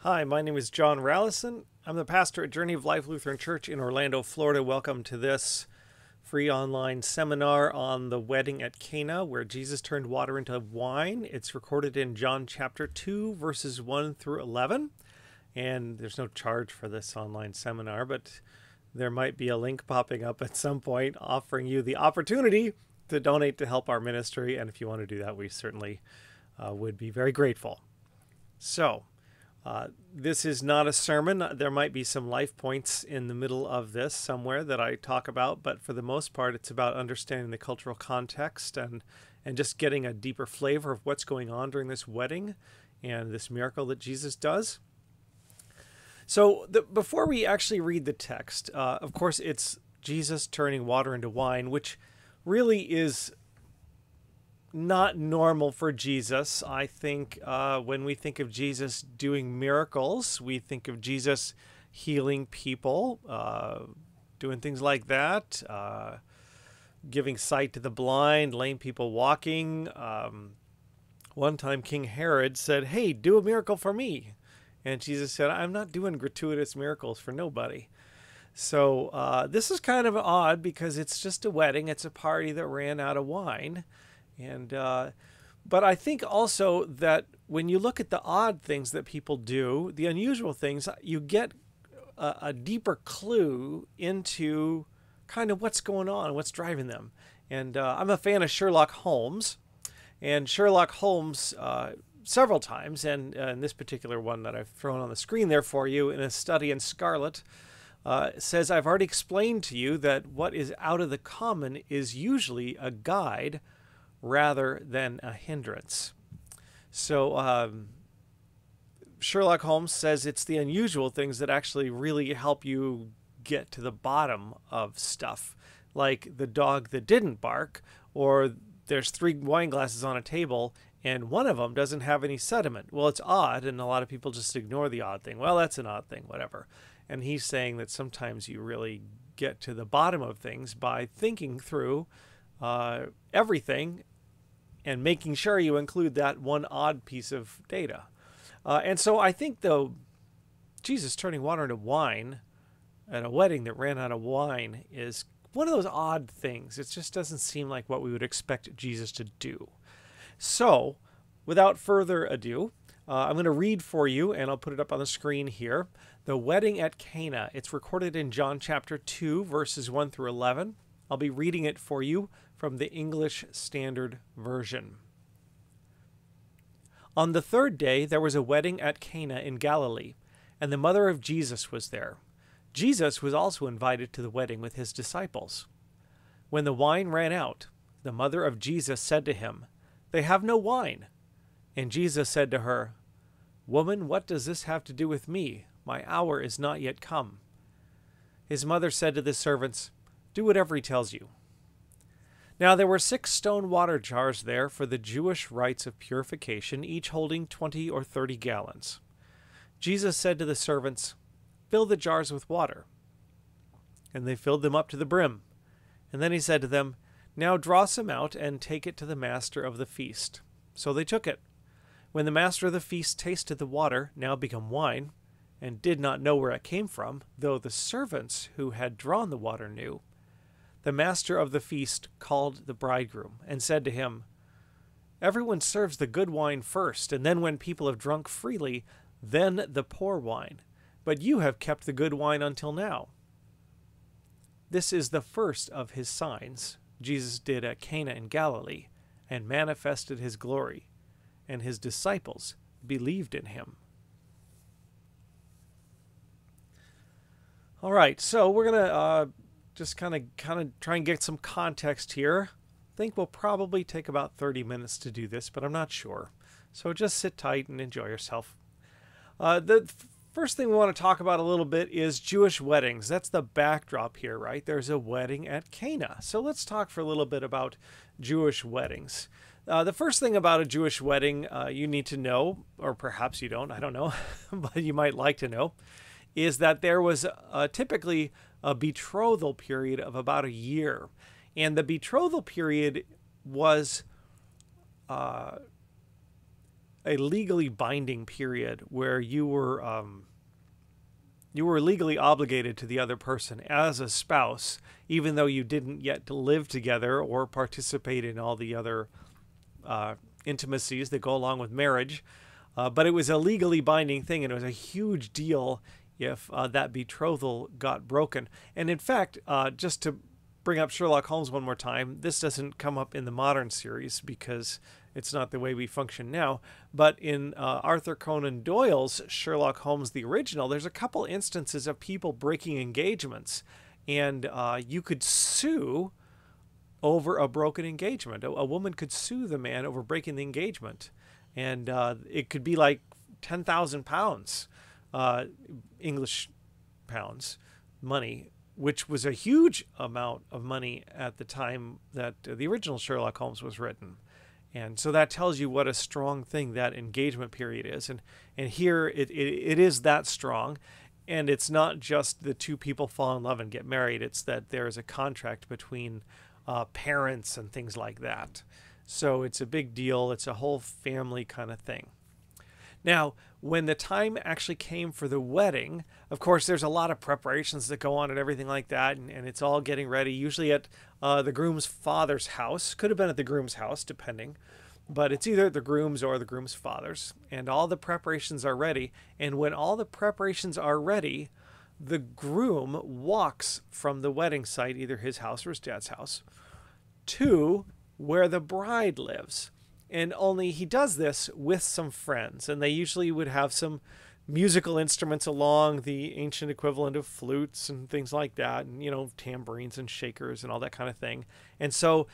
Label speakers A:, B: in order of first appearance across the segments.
A: Hi, my name is John Rallison. I'm the pastor at Journey of Life Lutheran Church in Orlando, Florida. Welcome to this free online seminar on the wedding at Cana, where Jesus turned water into wine. It's recorded in John chapter 2, verses 1 through 11. And there's no charge for this online seminar, but there might be a link popping up at some point offering you the opportunity to donate to help our ministry. And if you want to do that, we certainly would be very grateful. So, this is not a sermon. There might be some life points in the middle of this somewhere that I talk about, but for the most part, it's about understanding the cultural context and just getting a deeper flavor of what's going on during this wedding and this miracle that Jesus does. So before we actually read the text, of course, it's Jesus turning water into wine, which really is not normal for Jesus. I think when we think of Jesus doing miracles, we think of Jesus healing people, doing things like that, giving sight to the blind, lame people walking. One time King Herod said, "Hey, do a miracle for me." And Jesus said, "I'm not doing gratuitous miracles for nobody." So this is kind of odd because it's just a wedding. It's a party that ran out of wine. And but I think also that when you look at the odd things that people do, the unusual things, you get a deeper clue into kind of what's going on, what's driving them. And I'm a fan of Sherlock Holmes. And Sherlock Holmes, several times, and in this particular one that I've thrown on the screen there for you, in A Study in Scarlet, says, "I've already explained to you that what is out of the common is usually a guide rather than a hindrance." So Sherlock Holmes says it's the unusual things that actually really help you get to the bottom of stuff, like the dog that didn't bark, or there's 3 wine glasses on a table and one of them doesn't have any sediment. Well, it's odd, and a lot of people just ignore the odd thing. Well, that's an odd thing, whatever. And he's saying that sometimes you really get to the bottom of things by thinking through everything and making sure you include that one odd piece of data. And so I think, though, Jesus turning water into wine at a wedding that ran out of wine is one of those odd things. It just doesn't seem like what we would expect Jesus to do. So, without further ado, I'm going to read for you, and I'll put it up on the screen here. The wedding at Cana. It's recorded in John chapter 2, verses 1 through 11. I'll be reading it for you from the English Standard Version. On the 3rd day, there was a wedding at Cana in Galilee, and the mother of Jesus was there. Jesus was also invited to the wedding with his disciples. When the wine ran out, the mother of Jesus said to him, "They have no wine." And Jesus said to her, "Woman, what does this have to do with me? My hour is not yet come." His mother said to the servants, "Do whatever he tells you." Now there were 6 stone water jars there for the Jewish rites of purification, each holding 20 or 30 gallons. Jesus said to the servants, "Fill the jars with water." And they filled them up to the brim. And then he said to them, "Now draw some out and take it to the master of the feast." So they took it. When the master of the feast tasted the water, now become wine, and did not know where it came from, though the servants who had drawn the water knew, the master of the feast called the bridegroom and said to him, "Everyone serves the good wine first, and then when people have drunk freely, then the poor wine. But you have kept the good wine until now." This is the first of his signs Jesus did at Cana in Galilee, and manifested his glory, and his disciples believed in him. All right, so we're going to just kind of try and get some context here. I think we'll probably take about 30 minutes to do this, but I'm not sure. So just sit tight and enjoy yourself. The first thing we want to talk about a little bit is Jewish weddings. That's the backdrop here, right? There's a wedding at Cana. So let's talk for a little bit about Jewish weddings. The first thing about a Jewish wedding you need to know, or perhaps you don't, I don't know, but you might like to know, is that there was typically a betrothal period of about a year. And the betrothal period was a legally binding period where you were legally obligated to the other person as a spouse, even though you didn't yet live together or participate in all the other intimacies that go along with marriage. But it was a legally binding thing, and it was a huge deal if that betrothal got broken. And in fact, just to bring up Sherlock Holmes one more time, this doesn't come up in the modern series because it's not the way we function now. But in Arthur Conan Doyle's Sherlock Holmes, the original, there's a couple instances of people breaking engagements. And you could sue over a broken engagement. A woman could sue the man over breaking the engagement. And it could be like £10,000, English pounds, money, which was a huge amount of money at the time that the original Sherlock Holmes was written. And so that tells you what a strong thing that engagement period is. And here it is that strong. And it's not just the two people fall in love and get married. It's that there is a contract between parents and things like that. So it's a big deal. It's a whole family kind of thing. Now, when the time actually came for the wedding, of course, there's a lot of preparations that go on and everything like that, and it's all getting ready, usually at the groom's father's house. Could have been at the groom's house, depending. But it's either the groom's or the groom's father's. And all the preparations are ready. And when all the preparations are ready, the groom walks from the wedding site, either his house or his dad's house, to where the bride lives. And only he does this with some friends, and they usually would have some musical instruments along, the ancient equivalent of flutes and things like that, and tambourines and shakers and all that kind of thing. And so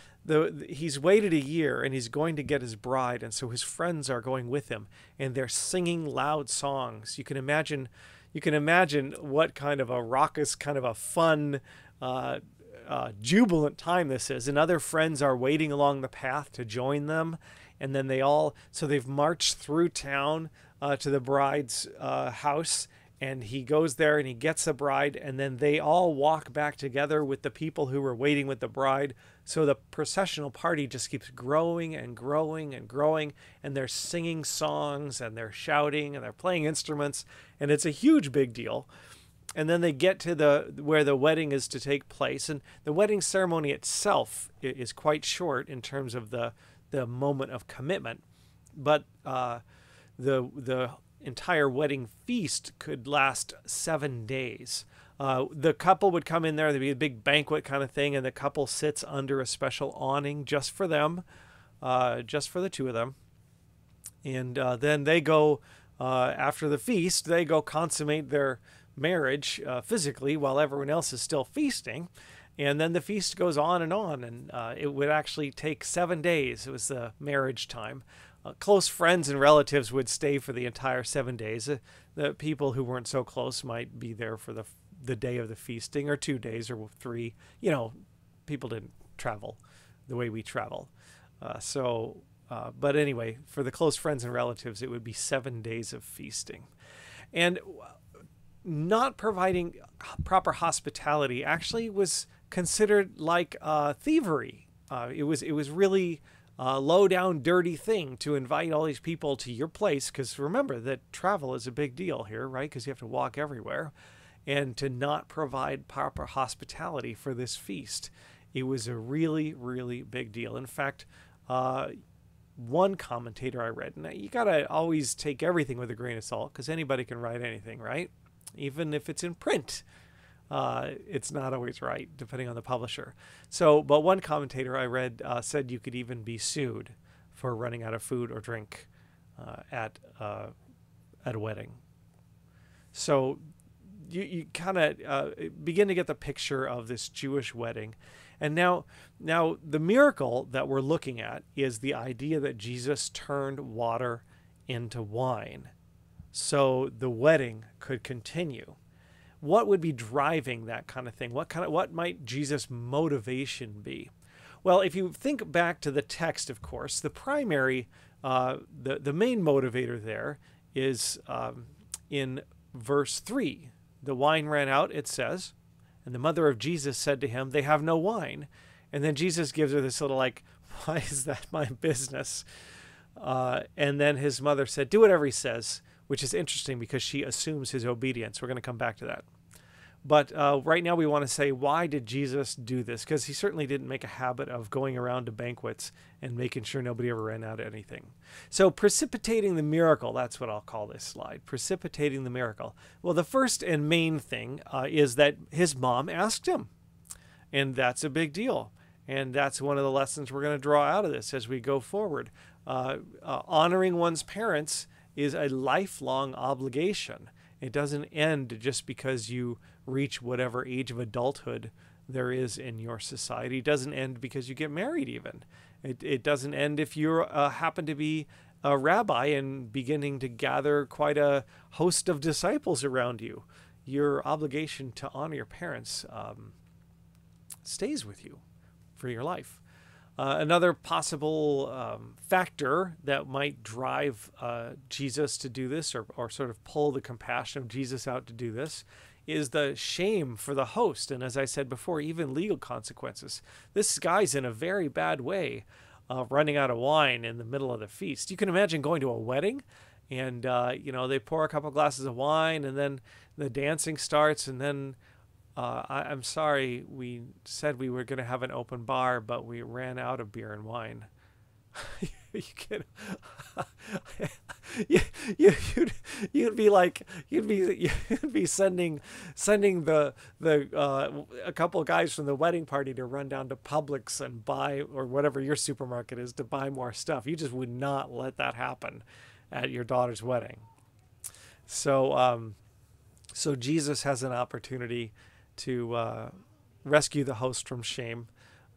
A: he's waited a year, and he's going to get his bride, and so his friends are going with him, and they're singing loud songs. You can imagine what kind of a raucous, kind of a fun, jubilant time this is. And other friends are waiting along the path to join them. And then they've marched through town to the bride's house, and he goes there and he gets the bride, and then they all walk back together with the people who were waiting with the bride. So the processional party just keeps growing and growing and growing, and they're singing songs and they're shouting and they're playing instruments, and it's a huge big deal. And then they get to where the wedding is to take place, and the wedding ceremony itself is quite short in terms of the moment of commitment, but the entire wedding feast could last 7 days. The couple would come in there, there'd be a big banquet kind of thing, and the couple sits under a special awning just for them, just for the two of them. And then they go, after the feast, they go consummate their marriage physically while everyone else is still feasting. And then the feast goes on, and it would actually take 7 days. It was the marriage time. Close friends and relatives would stay for the entire 7 days. The people who weren't so close might be there for the day of the feasting, or 2 days, or 3. People didn't travel the way we travel. But anyway, for the close friends and relatives, it would be 7 days of feasting. And not providing proper hospitality actually was considered like thievery. It was really a low down, dirty thing to invite all these people to your place, because remember that travel is a big deal here, right? Because you have to walk everywhere, and to not provide proper hospitality for this feast. It was a really, really big deal. In fact, one commentator I read, and you gotta always take everything with a grain of salt, because anybody can write anything, right? Even if it's in print, it's not always right, depending on the publisher. But one commentator I read said you could even be sued for running out of food or drink at a wedding. So you kind of begin to get the picture of this Jewish wedding. And now the miracle that we're looking at is the idea that Jesus turned water into wine, so the wedding could continue. What would be driving that kind of thing? What might Jesus' motivation be? Well, if you think back to the text, of course, the primary, the main motivator there is in verse 3. The wine ran out, it says, and the mother of Jesus said to him, "They have no wine." And then Jesus gives her this little why is that my business? And then his mother said, do whatever he says, which is interesting because she assumes his obedience. We're going to come back to that. But right now we want to say, why did Jesus do this? Because he certainly didn't make a habit of going around to banquets and making sure nobody ever ran out of anything. So precipitating the miracle, that's what I'll call this slide, precipitating the miracle. Well, the first and main thing is that his mom asked him. And that's a big deal. And that's one of the lessons we're going to draw out of this as we go forward. Honoring one's parents is a lifelong obligation. It doesn't end just because you reach whatever age of adulthood there is in your society. It doesn't end because you get married even. It doesn't end if you happen to be a rabbi and beginning to gather quite a host of disciples around you. Your obligation to honor your parents stays with you for your life. Another possible factor that might drive Jesus to do this, or sort of pull the compassion of Jesus out to do this, is the shame for the host. And as I said before, even legal consequences. This guy's in a very bad way, running out of wine in the middle of the feast. You can imagine going to a wedding and, they pour a couple glasses of wine and then the dancing starts, and then I'm sorry, we said we were going to have an open bar, but we ran out of beer and wine. You can, you'd be sending the a couple of guys from the wedding party to run down to Publix and buy, or whatever your supermarket is, to buy more stuff. You just would not let that happen at your daughter's wedding. So Jesus has an opportunity to rescue the host from shame,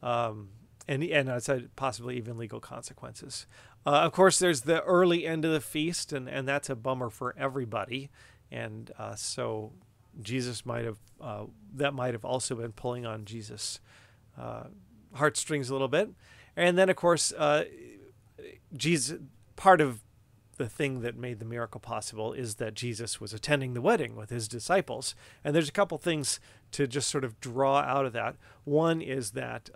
A: and I said possibly even legal consequences. Of course, there's the early end of the feast, and that's a bummer for everybody. And so Jesus might have also been pulling on Jesus' heartstrings a little bit. And then, of course, Jesus, part of the thing that made the miracle possible is that Jesus was attending the wedding with his disciples. And there's a couple things to just sort of draw out of that. One is that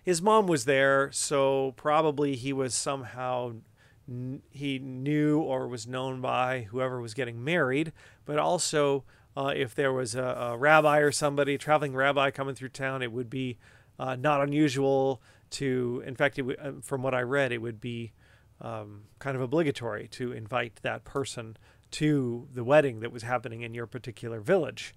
A: his mom was there, so probably he was somehow, he knew or was known by whoever was getting married. But also, if there was a rabbi or somebody, traveling rabbi coming through town, it would be not unusual to, in fact, from what I read, it would be kind of obligatory to invite that person to the wedding that was happening in your particular village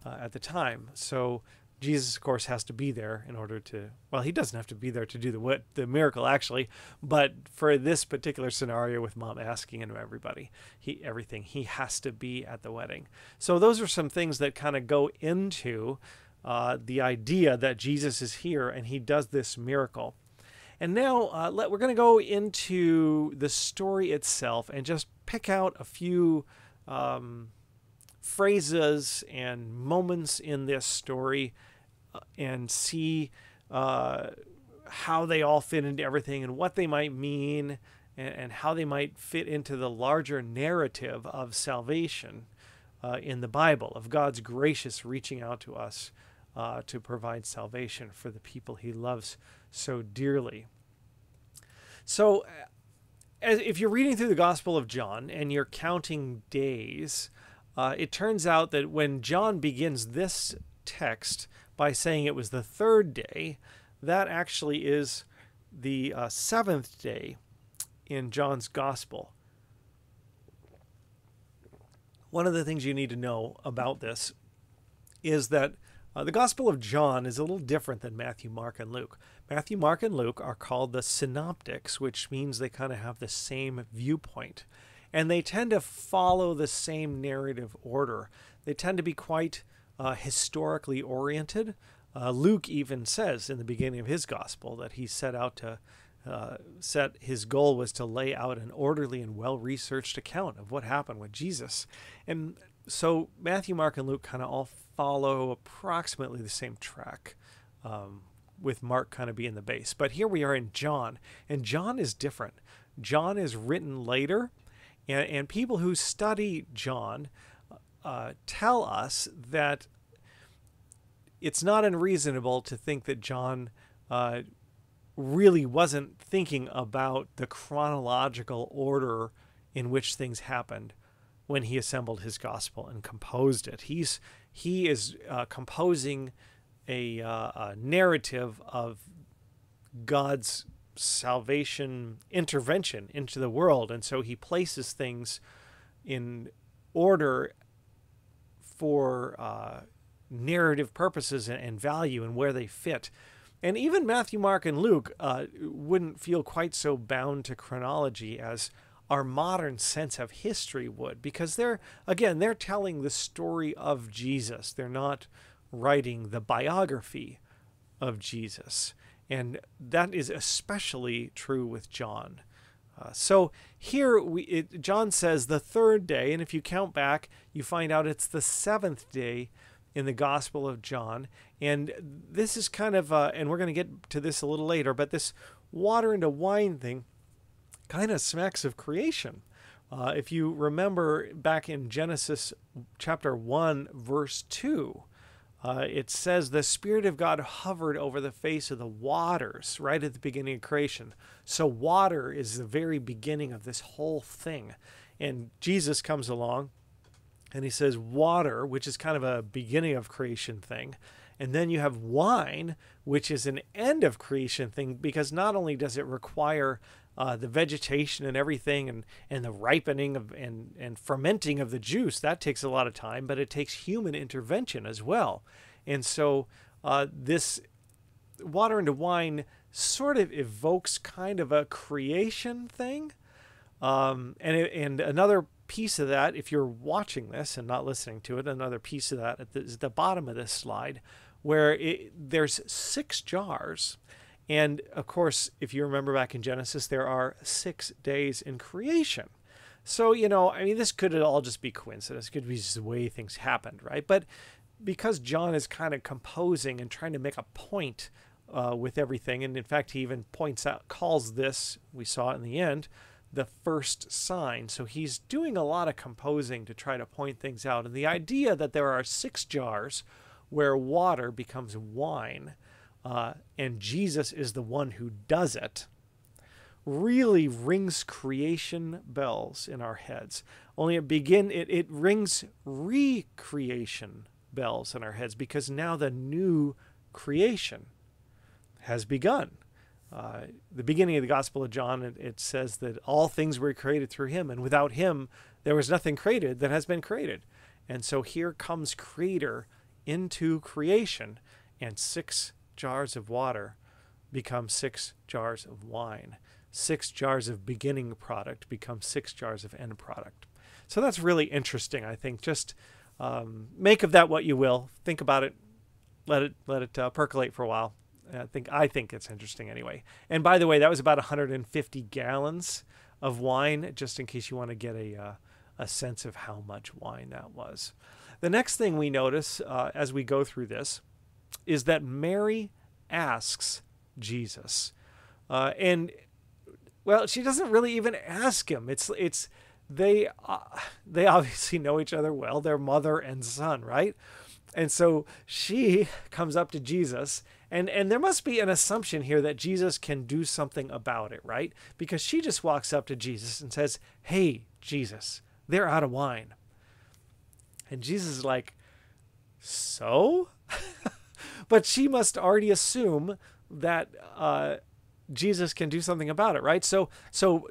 A: at the time. So Jesus, of course, has to be there in order to, well, he doesn't have to be there to do the miracle, actually, but for this particular scenario with mom asking him everything, he has to be at the wedding. So those are some things that kind of go into the idea that Jesus is here and he does this miracle. And now we're going to go into the story itself and just pick out a few phrases and moments in this story and see how they all fit into everything and what they might mean and how they might fit into the larger narrative of salvation in the Bible, of God's gracious reaching out to us to provide salvation for the people he loves so dearly. So if you're reading through the Gospel of John and you're counting days, it turns out that when John begins this text by saying it was the third day, that actually is the seventh day in John's Gospel. One of the things you need to know about this is that the Gospel of John is a little different than Matthew, Mark, and Luke. Matthew, Mark, and Luke are called the synoptics, which means they kind of have the same viewpoint. And they tend to follow the same narrative order. They tend to be quite historically oriented. Luke even says in the beginning of his Gospel that he set out to his goal was to lay out an orderly and well-researched account of what happened with Jesus. And so Matthew, Mark, and Luke kind of all follow approximately the same track, with Mark kind of being the base. But here we are in John, and John is different. John is written later, and people who study John tell us that it's not unreasonable to think that John really wasn't thinking about the chronological order in which things happened when he assembled his gospel and composed it. He is composing a narrative of God's salvation intervention into the world, and so he places things in order for narrative purposes and value and where they fit. And even Matthew, Mark, and Luke wouldn't feel quite so bound to chronology as our modern sense of history would, because they're telling the story of Jesus. They're not writing the biography of Jesus. And that is especially true with John. So here John says the third day, and if you count back, you find out it's the seventh day in the Gospel of John. And this is kind of, and we're going to get to this a little later, but this water into wine thing kind of smacks of creation. If you remember back in Genesis chapter 1, verse 2, it says the Spirit of God hovered over the face of the waters right at the beginning of creation. So water is the very beginning of this whole thing. And Jesus comes along and he says water, which is kind of a beginning of creation thing. And then you have wine, which is an end of creation thing, because not only does it require the vegetation and everything and the ripening of and fermenting of the juice, that takes a lot of time, but it takes human intervention as well. And so this water into wine sort of evokes kind of a creation thing. And another piece of that, if you're watching this and not listening to it, another piece of that is at the bottom of this slide, where there's 6 jars. And of course, if you remember back in Genesis, there are 6 days in creation. So, this could all just be coincidence. It could be just the way things happened, right? But because John is kind of composing and trying to make a point with everything, and in fact, he even calls this, we saw it in the end, the first sign. So he's doing a lot of composing to try to point things out. And the idea that there are 6 jars where water becomes wine, and Jesus is the one who does it, really rings creation bells in our heads. Only it rings recreation bells in our heads, because now the new creation has begun. The beginning of the Gospel of John, it says that all things were created through him, and without him there was nothing created that has been created. And so here comes Creator into creation, and 6 jars of water become 6 jars of wine. 6 jars of beginning product become 6 jars of end product. So that's really interesting, I think. Just make of that what you will. Think about it. Let it percolate for a while. I think it's interesting anyway. And by the way, that was about 150 gallons of wine, just in case you want to get a sense of how much wine that was. The next thing we notice as we go through this is that Mary asks Jesus. And she doesn't really even ask him. They obviously know each other well. They're mother and son, right? And so she comes up to Jesus, and there must be an assumption here that Jesus can do something about it, right? Because she just walks up to Jesus and says, "Hey, Jesus, they're out of wine." And Jesus is like, "So?" But she must already assume that Jesus can do something about it, right? So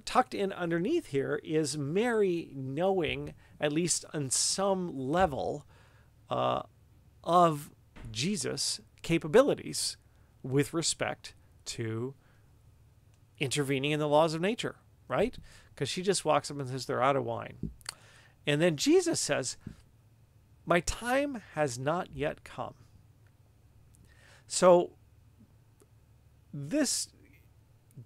A: tucked in underneath here is Mary knowing, at least on some level, of Jesus' capabilities with respect to intervening in the laws of nature, right? Because she just walks up and says they're out of wine. And then Jesus says, "My time has not yet come." So this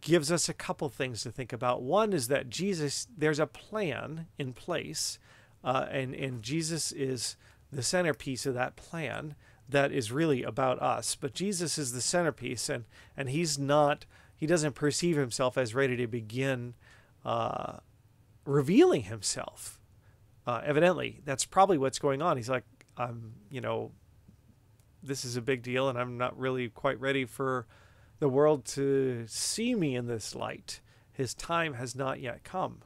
A: gives us a couple things to think about. One is that there's a plan in place, and Jesus is the centerpiece of that plan that is really about us. But Jesus is the centerpiece, and he doesn't perceive himself as ready to begin revealing himself. Evidently, that's probably what's going on. He's like, this is a big deal, and I'm not really quite ready for the world to see me in this light. His time has not yet come.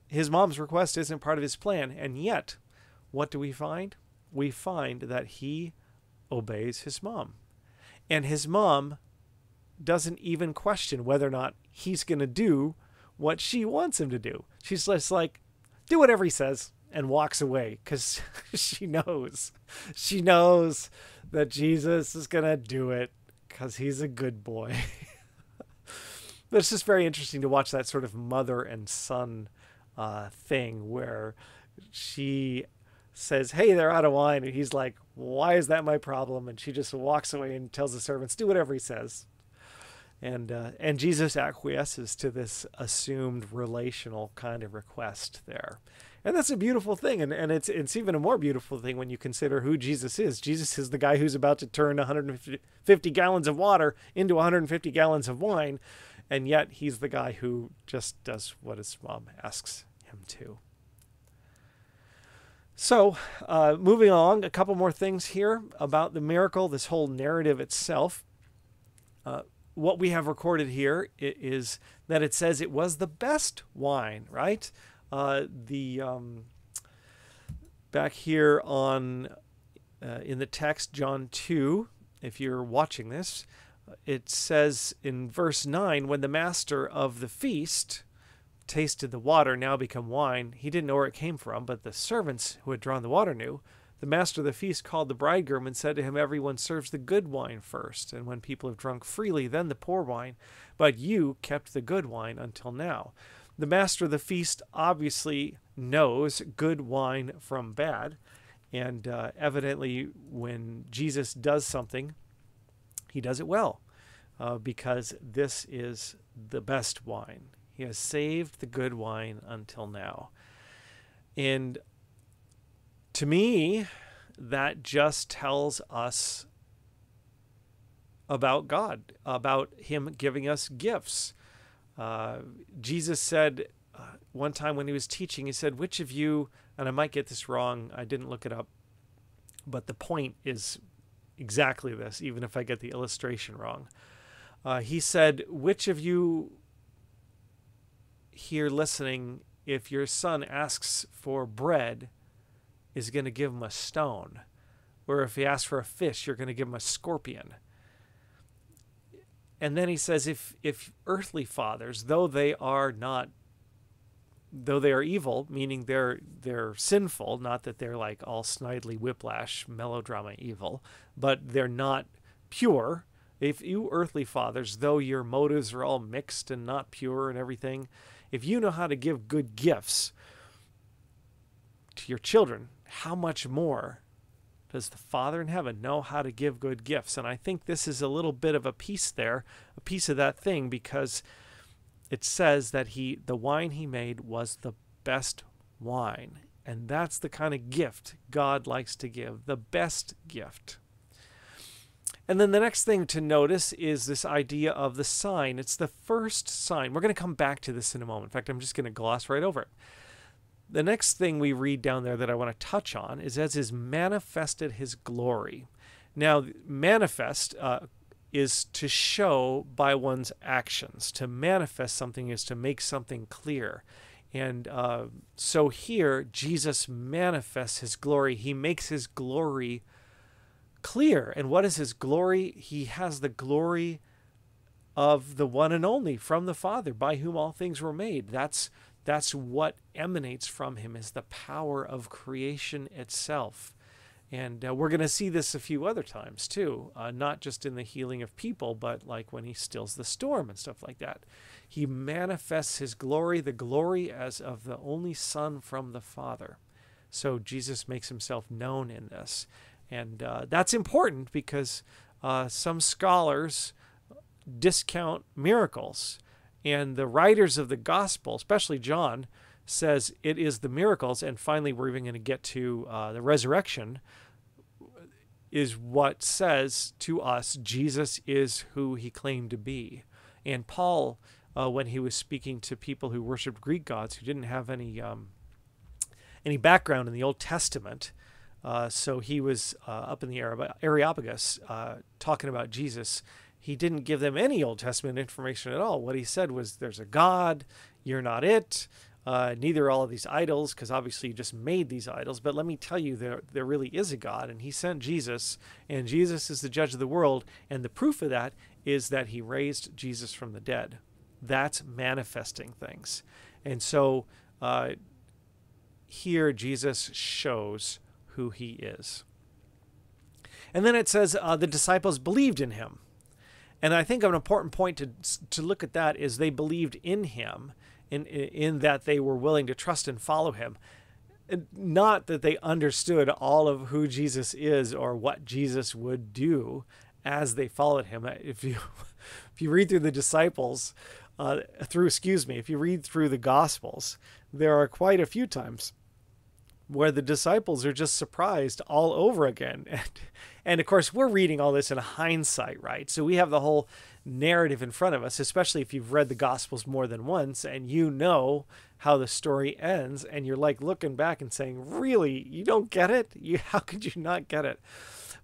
A: His mom's request isn't part of his plan, and yet, what do we find? We find that he obeys his mom. And his mom doesn't even question whether or not he's going to do what she wants him to do. She's just like, do whatever he says, and walks away, because she knows that Jesus is going to do it because he's a good boy. But it's just very interesting to watch that sort of mother and son thing where she says, hey, they're out of wine. And he's like, why is that my problem? And she just walks away and tells the servants, do whatever he says. And Jesus acquiesces to this assumed relational kind of request there. And that's a beautiful thing. And it's even a more beautiful thing when you consider who Jesus is. Jesus is the guy who's about to turn 150 gallons of water into 150 gallons of wine. And yet he's the guy who just does what his mom asks him to. So moving along, a couple more things here about the miracle, this whole narrative itself. What we have recorded here is that it says it was the best wine, right? Back here on in the text, John 2, if you're watching this, it says in verse 9, when the master of the feast tasted the water now become wine, he didn't know where it came from, but the servants who had drawn the water knew. The master of the feast called the bridegroom and said to him, everyone serves the good wine first, and when people have drunk freely, then the poor wine, but you kept the good wine until now. The master of the feast obviously knows good wine from bad, and evidently when Jesus does something, he does it well, because this is the best wine. He has saved the good wine until now. And to me, that just tells us about God, about him giving us gifts. Jesus said one time when he was teaching, he said, which of you, and I might get this wrong, I didn't look it up, but the point is exactly this, even if I get the illustration wrong. He said, which of you here listening, if your son asks for bread, is going to give him a stone? Or if he asks for a fish, you're going to give him a scorpion? And then he says, if earthly fathers, though they are evil, meaning they're sinful, not that they're like all snidely whiplash melodrama evil, but they're not pure. If you earthly fathers, though your motives are all mixed and not pure and everything, if you know how to give good gifts to your children, how much more does the Father in heaven know how to give good gifts? And I think this is a little bit of a piece there, a piece of that thing, because it says that the wine he made was the best wine. And that's the kind of gift God likes to give, the best gift. And then the next thing to notice is this idea of the sign. It's the first sign. We're going to come back to this in a moment. In fact, I'm just going to gloss right over it. The next thing we read down there that I want to touch on is as is manifested his glory. Now, manifest is to show by one's actions. To manifest something is to make something clear. And so here, Jesus manifests his glory. He makes his glory clear. And what is his glory? He has the glory of the one and only from the Father, by whom all things were made. That's what emanates from him, is the power of creation itself. And we're going to see this a few other times too, not just in the healing of people, but like when he stills the storm and stuff like that. He manifests his glory, the glory as of the only Son from the Father. So Jesus makes himself known in this. And that's important because some scholars discount miracles. And the writers of the gospel, especially John, says it is the miracles, and finally we're even going to get to the resurrection, is what says to us Jesus is who he claimed to be. And Paul, when he was speaking to people who worshiped Greek gods, who didn't have any background in the Old Testament, so he was up in the Areopagus talking about Jesus. he didn't give them any Old Testament information at all. What he said was, there's a God, you're not it. Neither are all of these idols, because obviously you just made these idols. But let me tell you, there really is a God, and he sent Jesus, and Jesus is the judge of the world. And the proof of that is that he raised Jesus from the dead. That's manifesting things. And so here Jesus shows who he is. And then it says the disciples believed in him. And I think an important point to look at that is they believed in him, in that they were willing to trust and follow him. Not that they understood all of who Jesus is or what Jesus would do as they followed him. If you read through the disciples, if you read through the Gospels, there are quite a few times where the disciples are just surprised all over again. And of course, we're reading all this in hindsight, right? So we have the whole narrative in front of us, especially if you've read the Gospels more than once and you know how the story ends, and you're like looking back and saying, really, you don't get it? How could you not get it?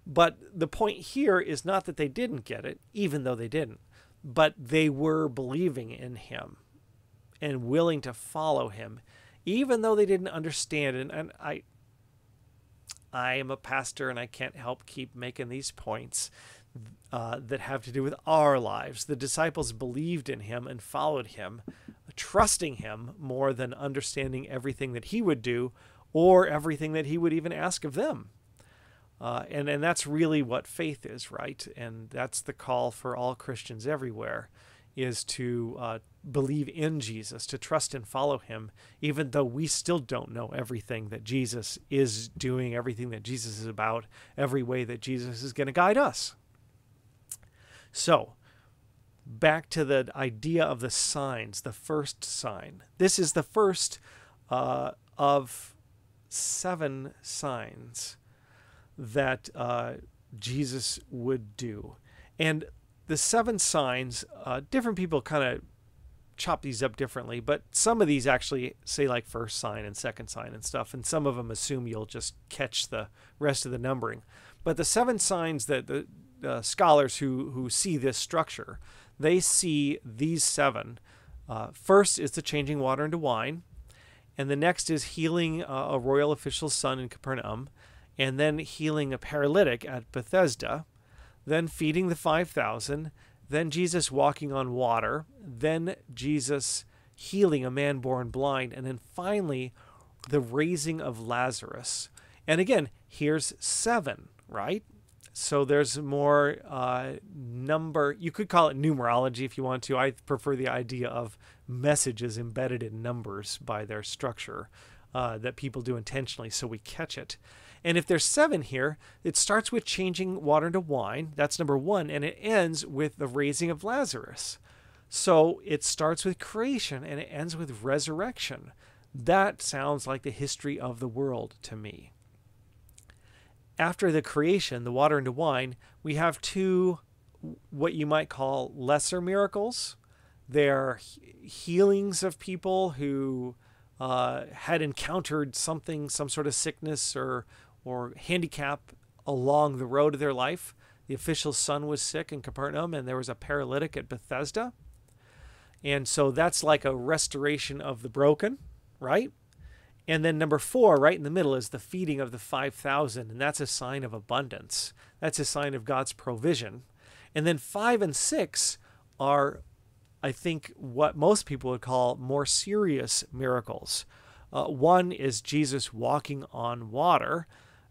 A: But the point here is not that they didn't get it, even though they didn't, but they were believing in him and willing to follow him, even though they didn't understand it. And I am a pastor, and I can't help keep making these points that have to do with our lives. The disciples believed in him and followed him, trusting him more than understanding everything that he would do or everything that he would even ask of them. And that's really what faith is, right? And that's the call for all Christians everywhere, is to believe in Jesus, to trust and follow him, even though we still don't know everything that Jesus is doing, everything that Jesus is about, every way that Jesus is going to guide us. So, back to the idea of the signs, the first sign. This is the first of 7 signs that Jesus would do. And the 7 signs, different people kind of chop these up differently, but some of these actually say like first sign and second sign and stuff, and some of them assume you'll just catch the rest of the numbering. But the 7 signs that the scholars who see this structure, they see these 7. First is the changing water into wine, and the next is healing a royal official's son in Capernaum, and then healing a paralytic at Bethesda, then feeding the 5,000, then Jesus walking on water, then Jesus healing a man born blind, and then finally the raising of Lazarus. And again, here's 7, right? So there's more number. You could call it numerology if you want to. I prefer the idea of messages embedded in numbers by their structure that people do intentionally so we catch it. And if there's 7 here, it starts with changing water into wine. That's number 1. And it ends with the raising of Lazarus. So it starts with creation and it ends with resurrection. That sounds like the history of the world to me. After the creation, the water into wine, we have 2 what you might call lesser miracles. They're healings of people who had encountered something, some sort of sickness or handicap along the road of their life. The official's son was sick in Capernaum, and there was a paralytic at Bethesda. And so that's like a restoration of the broken, right? And then number 4, right in the middle, is the feeding of the 5,000, and that's a sign of abundance. That's a sign of God's provision. And then 5 and 6 are, I think, what most people would call more serious miracles. 1 is Jesus walking on water.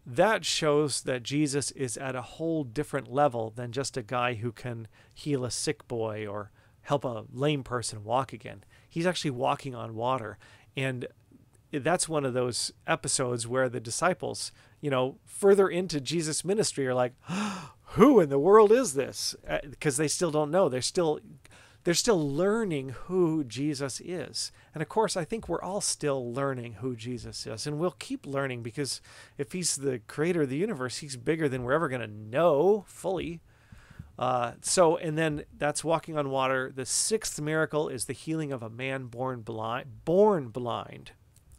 A: That shows that Jesus is at a whole different level than just a guy who can heal a sick boy or help a lame person walk again. He's actually walking on water. And that's one of those episodes where the disciples, further into Jesus' ministry are like, who in the world is this? Because they still don't know. They're still learning who Jesus is. And of course, I think we're all still learning who Jesus is. And we'll keep learning, because if he's the creator of the universe, he's bigger than we're ever going to know fully. And then that's walking on water. The 6th miracle is the healing of a man born blind.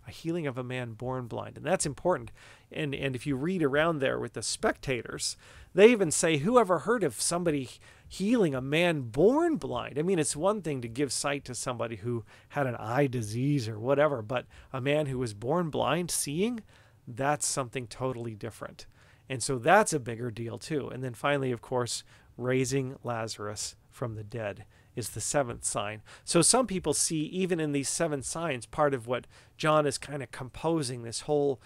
A: A healing of a man born blind. And that's important. And if you read around there with the spectators, they even say, who ever heard of somebody healing a man born blind? I mean, it's one thing to give sight to somebody who had an eye disease or whatever, but a man who was born blind, seeing, that's something totally different. And so that's a bigger deal too. And then finally, of course, raising Lazarus from the dead is the seventh sign. So some people see even in these 7 signs part of what John is kind of composing, this whole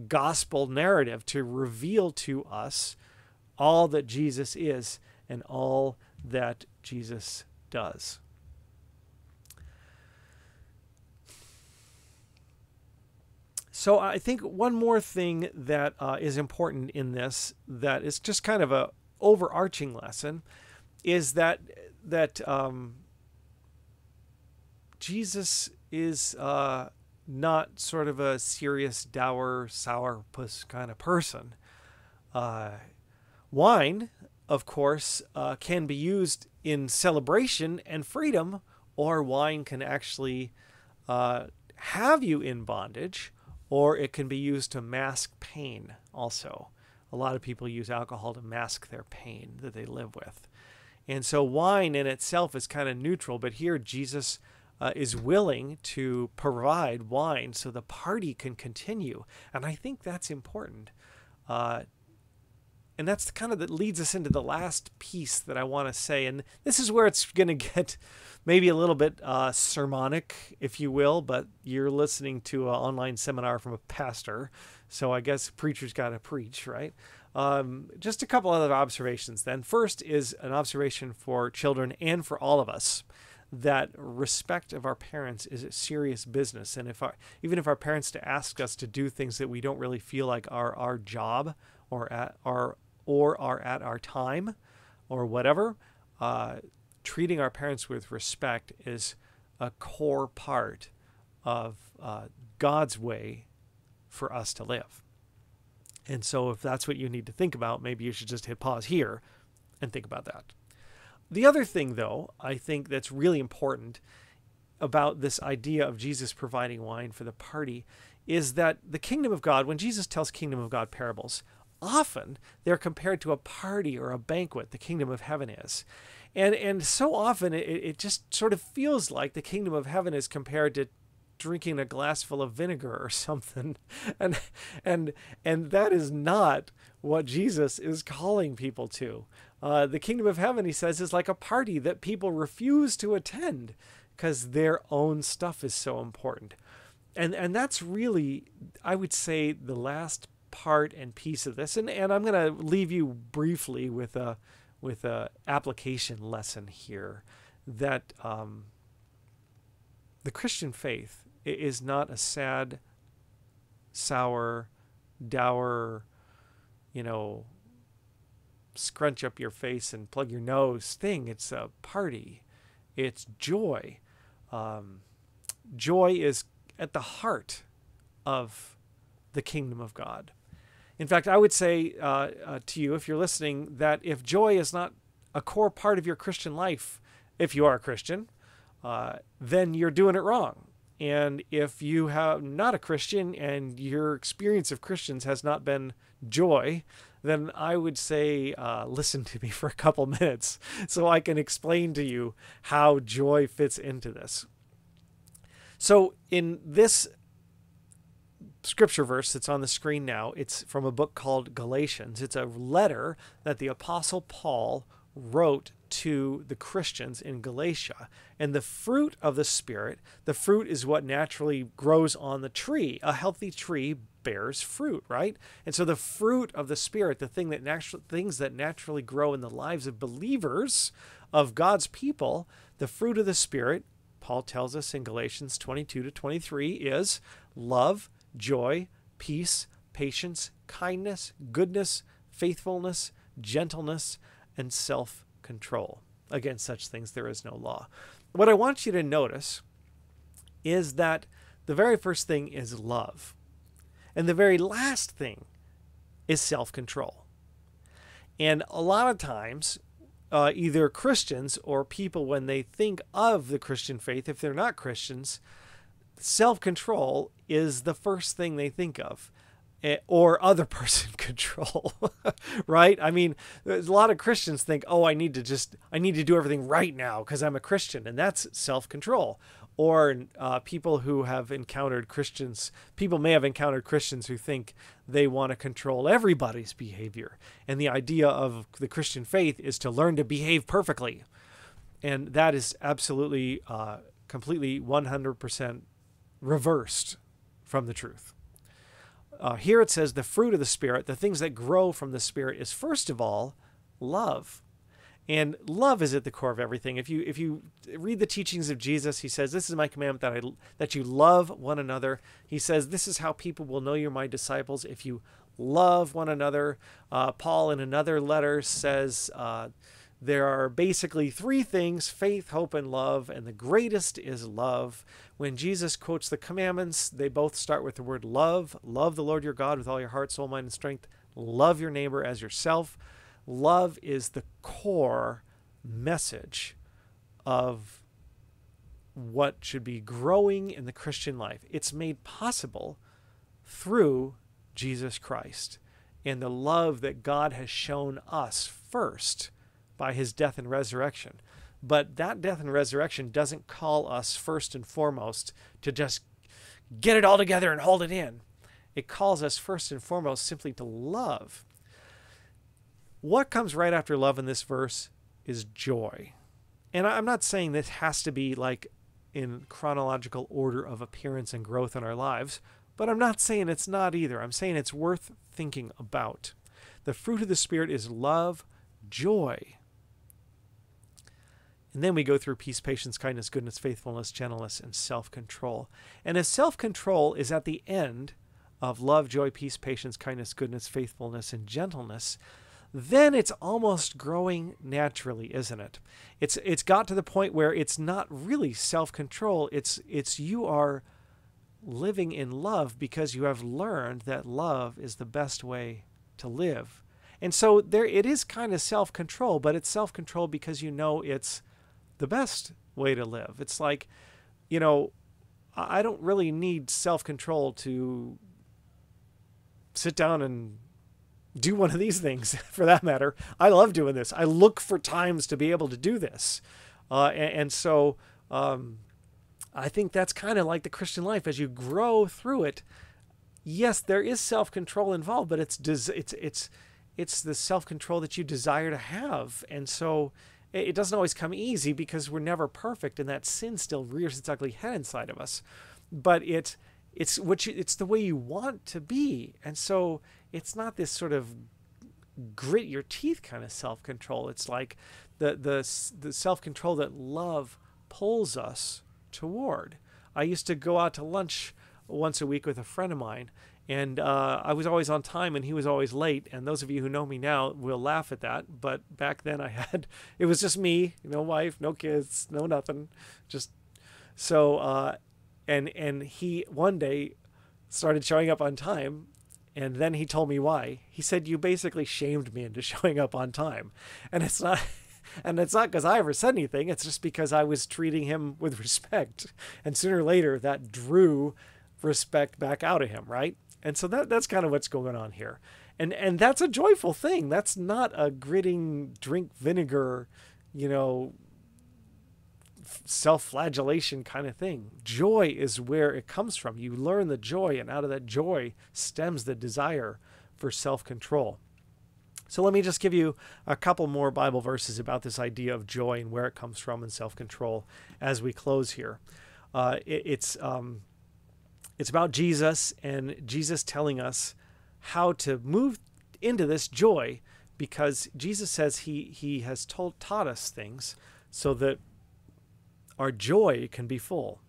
A: gospel narrative to reveal to us all that Jesus is and all that Jesus does. So I think one more thing that is important in this, that is just kind of a overarching lesson, is that Jesus is not sort of a serious, dour, sourpuss kind of person. Wine, of course, can be used in celebration and freedom, or wine can actually have you in bondage, or it can be used to mask pain also. A lot of people use alcohol to mask their pain that they live with. And so wine in itself is kind of neutral, but here Jesus is willing to provide wine so the party can continue. And I think that's important. And that's kind of that leads us into the last piece that I want to say. And this is where it's going to get maybe a little bit sermonic, if you will, but you're listening to an online seminar from a pastor. So I guess a preacher's got to preach, right? Just a couple other observations then. First is an observation for children and for all of us, that respect of our parents is a serious business. And even if our parents to ask us to do things that we don't really feel like are our job or are at our time or whatever, treating our parents with respect is a core part of God's way for us to live. And so if that's what you need to think about, maybe you should just hit pause here and think about that. The other thing, though, I think that's really important about this idea of Jesus providing wine for the party is that the kingdom of God, when Jesus tells kingdom of God parables, often they're compared to a party or a banquet, the kingdom of heaven is. And so often it just sort of feels like the kingdom of heaven is compared to drinking a glass full of vinegar or something. And that is not what Jesus is calling people to. The kingdom of heaven, he says, is like a party that people refuse to attend because their own stuff is so important. And that's really, I would say, the last part and piece of this. And I'm going to leave you briefly with a application lesson here, that the Christian faith is not a sad, sour, dour, scrunch up your face and plug your nose thing. It's a party. It's joy. Joy is at the heart of the kingdom of God. In fact, I would say to you, if you're listening, that if joy is not a core part of your Christian life, if you are a Christian, then you're doing it wrong. And if you have not a Christian and your experience of Christians has not been joy, then I would say listen to me for a couple minutes so I can explain to you how joy fits into this. So in this scripture verse that's on the screen now, it's from a book called Galatians. It's a letter that the Apostle Paul wrote to the Christians in Galatia. And the fruit of the Spirit, the fruit is what naturally grows on the tree. A healthy tree bears fruit, right? And so the fruit of the Spirit, the things that naturally grow in the lives of believers, of God's people, the fruit of the Spirit, Paul tells us in Galatians 22-23, is love, joy, peace, patience, kindness, goodness, faithfulness, gentleness, and self-control. Against such things there is no law. What I want you to notice is that the very first thing is love. And the very last thing is self-control. And a lot of times, either Christians or people, when they think of the Christian faith, if they're not Christians, self-control is the first thing they think of, or other person control, right? I mean, there's a lot of Christians think, oh, I need to do everything right now because I'm a Christian, and that's self-control. Or people may have encountered Christians who think they want to control everybody's behavior. And the idea of the Christian faith is to learn to behave perfectly. And that is absolutely, completely 100% reversed from the truth. Here it says the fruit of the Spirit, the things that grow from the Spirit, is first of all love. And love is at the core of everything. If you read the teachings of Jesus, he says, this is my commandment, that you love one another. He says, this is how people will know you're my disciples, if you love one another. Paul in another letter says there are basically three things: faith, hope, and love. And the greatest is love. When Jesus quotes the commandments, they both start with the word love. Love the Lord your God with all your heart, soul, mind, and strength. Love your neighbor as yourself. Love is the core message of what should be growing in the Christian life. It's made possible through Jesus Christ and the love that God has shown us first by his death and resurrection. But that death and resurrection doesn't call us first and foremost to just get it all together and hold it in. It calls us first and foremost simply to love. What comes right after love in this verse is joy. And I'm not saying this has to be like in chronological order of appearance and growth in our lives, but I'm not saying it's not either. I'm saying it's worth thinking about. The fruit of the Spirit is love, joy. And then we go through peace, patience, kindness, goodness, faithfulness, gentleness, and self-control. And if self-control is at the end of love, joy, peace, patience, kindness, goodness, faithfulness, and gentleness, then it's almost growing naturally, isn't it? It's got to the point where it's not really self-control. It's you are living in love because you have learned that love is the best way to live. And so there it is kind of self-control, but it's self-control because you know it's the best way to live. It's like, I don't really need self-control to sit down and do one of these things, for that matter. I love doing this. I look for times to be able to do this. So I think that's kind of like the Christian life. As you grow through it, yes, there is self-control involved, but it's the self-control that you desire to have. And so it doesn't always come easy because we're never perfect, and that sin still rears its ugly head inside of us. But it's the way you want to be. And so it's not this sort of grit your teeth kind of self-control. It's like the self-control that love pulls us toward. I used to go out to lunch once a week with a friend of mine, and I was always on time and he was always late. And those of you who know me now will laugh at that. But back then it was just me, no wife, no kids, no nothing. Just so, and he one day started showing up on time. And then he told me why. He said, you basically shamed me into showing up on time. And it's not because I ever said anything. It's just because I was treating him with respect. And sooner or later, that drew respect back out of him, right? And so that's kind of what's going on here. And that's a joyful thing. That's not a gritting, drink vinegar, self-flagellation kind of thing. Joy is where it comes from. You learn the joy, and out of that joy stems the desire for self-control. So let me just give you a couple more Bible verses about this idea of joy and where it comes from and self-control as we close here. It's about Jesus, and Jesus telling us how to move into this joy, because Jesus says he has taught us things so that our joy can be full.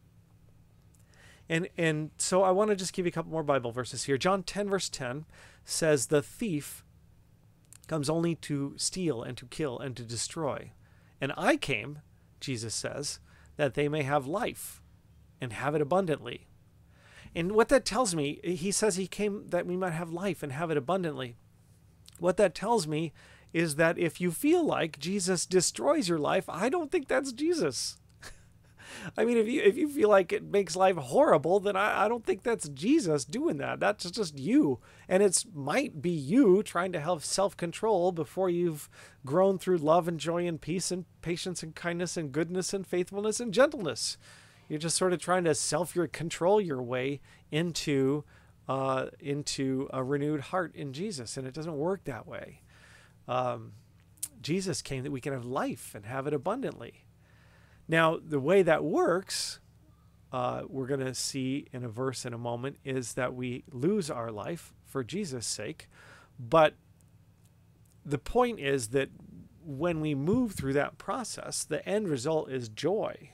A: And so I want to just give you a couple more Bible verses here. John 10 verse 10 says, the thief comes only to steal and to kill and to destroy. And I came, Jesus says, that they may have life and have it abundantly. And what that tells me, he says he came that we might have life and have it abundantly. What that tells me is that if you feel like Jesus destroys your life, I don't think that's Jesus. I mean, if you feel like it makes life horrible, then I don't think that's Jesus doing that. That's just you. And it might be you trying to have self-control before you've grown through love and joy and peace and patience and kindness and goodness and faithfulness and gentleness. You're just sort of trying to control your way into a renewed heart in Jesus. And it doesn't work that way. Jesus came that we can have life and have it abundantly. Now, the way that works, we're going to see in a verse in a moment, is that we lose our life for Jesus' sake. But the point is that when we move through that process, the end result is joy.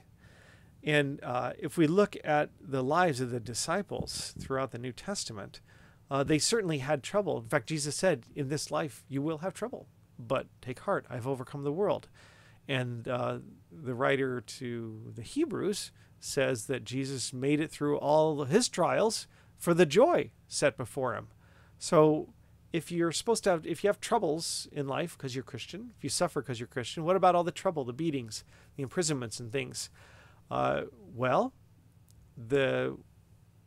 A: And if we look at the lives of the disciples throughout the New Testament, they certainly had trouble. In fact, Jesus said, in this life, you will have trouble, but take heart, I've overcome the world. And the writer to the Hebrews says that Jesus made it through all his trials for the joy set before him. So if you have troubles in life because you're Christian, if you suffer because you're Christian, what about all the trouble, the beatings, the imprisonments and things? Well, the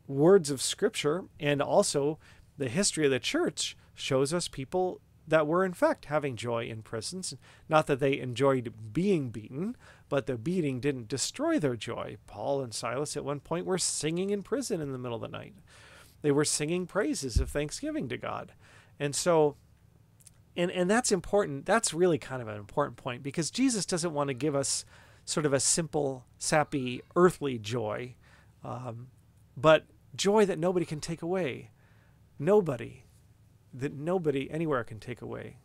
A: words of Scripture and also the history of the church shows us people that were in fact having joy in prisons. Not that they enjoyed being beaten, but the beating didn't destroy their joy. Paul and Silas at one point were singing in prison in the middle of the night. They were singing praises of thanksgiving to God. And so, and that's important. That's really kind of an important point, because Jesus doesn't want to give us sort of a simple, sappy, earthly joy, but joy that nobody can take away. Nobody anywhere can take away.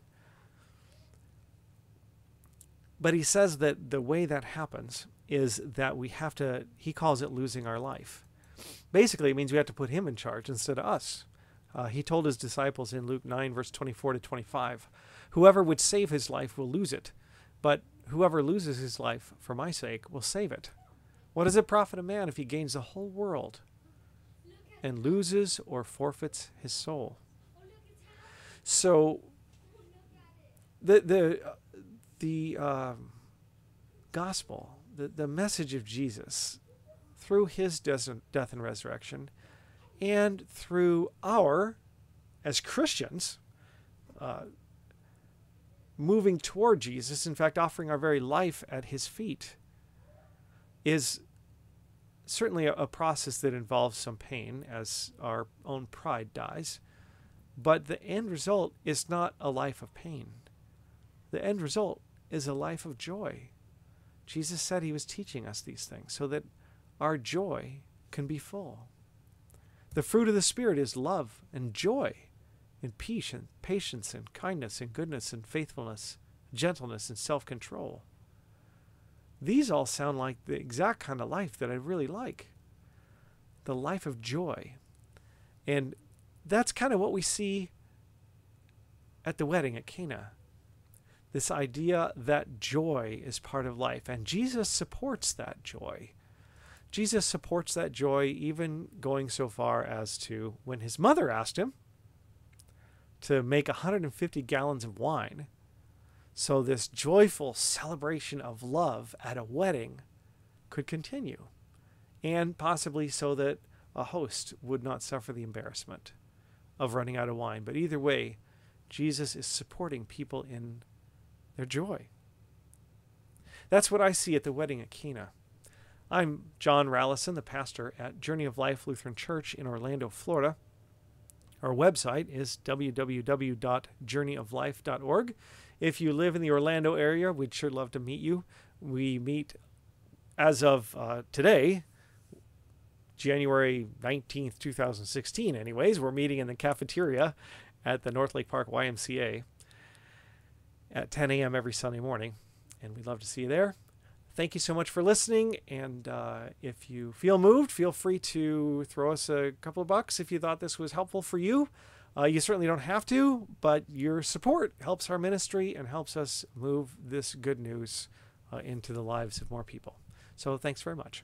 A: But he says that the way that happens is that he calls it losing our life. Basically, it means we have to put him in charge instead of us. He told his disciples in Luke 9, verse 24 to 25, whoever would save his life will lose it, but whoever loses his life for my sake will save it. What does it profit a man if he gains the whole world and loses or forfeits his soul? So the gospel, the message of Jesus through his death and resurrection, and through as Christians, moving toward Jesus, in fact, offering our very life at his feet, is certainly a process that involves some pain as our own pride dies. But the end result is not a life of pain. The end result is a life of joy. Jesus said he was teaching us these things so that our joy can be full. The fruit of the Spirit is love and joy and peace and patience and kindness and goodness and faithfulness, gentleness and self-control. These all sound like the exact kind of life that I really like. The life of joy. And that's kind of what we see at the wedding at Cana. This idea that joy is part of life. And Jesus supports that joy. Jesus supports that joy, even going so far as to, when his mother asked him to make 150 gallons of wine, so this joyful celebration of love at a wedding could continue, and possibly so that a host would not suffer the embarrassment of running out of wine. But either way, Jesus is supporting people in their joy. That's what I see at the wedding at Cana. I'm John Rallison, the pastor at Journey of Life Lutheran Church in Orlando, Florida. Our website is www.journeyoflife.org. If you live in the Orlando area, we'd sure love to meet you. We meet as of today, January 19th, 2016 anyways. We're meeting in the cafeteria at the North Lake Park YMCA at 10 a.m. every Sunday morning, and we'd love to see you there. Thank you so much for listening, and if you feel moved, feel free to throw us a couple of bucks if you thought this was helpful for you. You certainly don't have to, but your support helps our ministry and helps us move this good news into the lives of more people. So thanks very much.